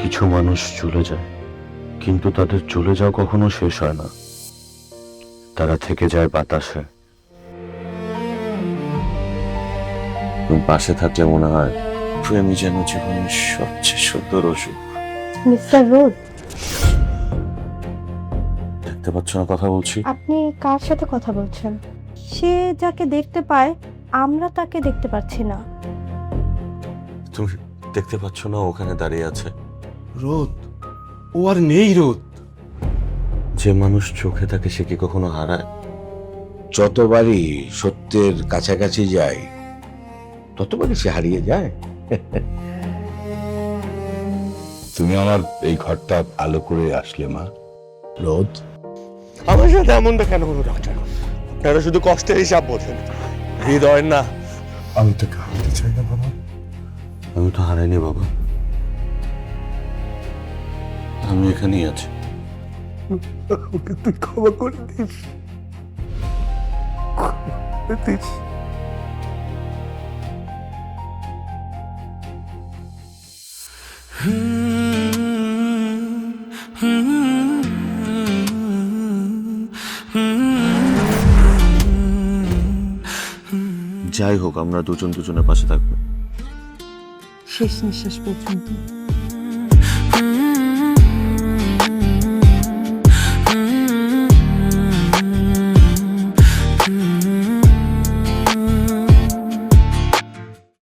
কিছু মানুষ চলে যায়, কিন্তু তাদের চলে যাওয়া কখনো শেষ হয় না। তারা থেকে যায় বাতাসে। তুমি পাশে থাকলে মনে হয় প্রেমী যেন জীবনের সবচেয়ে সুন্দর ওষুধ। মিস্টার রোদ, দেখতে পাচ্ছ না কথা বলছি? আপনি কার সাথে কথা বলছেন? সে যাকে দেখতে পায়, আমরা তাকে দেখতে পাচ্ছি না। তুমি দেখতে পাচ্ছ না ওখানে দাঁড়িয়ে আছে? রোদ, ও আর নেই রোদ। যে মানুষ চোখে থাকে সে কি কখনো হারায়? যতবারই সত্যের কাছাকাছি যায় ততবারই সে হারিয়ে যায়। তুমি আমার এই ঘরটা আলো করে আসলে মা। রোদ, আমার সাথে এমনটা কেন হলো ডাক্তার? আপনারা শুধু কষ্টের হিসাব বোঝেন, হৃদয়ের না। আমি তোকে হারাতে চাই না বাবা। আমি তো হারাইনি বাবা, আমি এখানেই আছি। ওকে তুই ক্ষমা করে দিস। যাই হোক, আমরা দুজন দুজনের পাশে থাকবো। শেষ নিঃশ্বাস পর্যন্ত।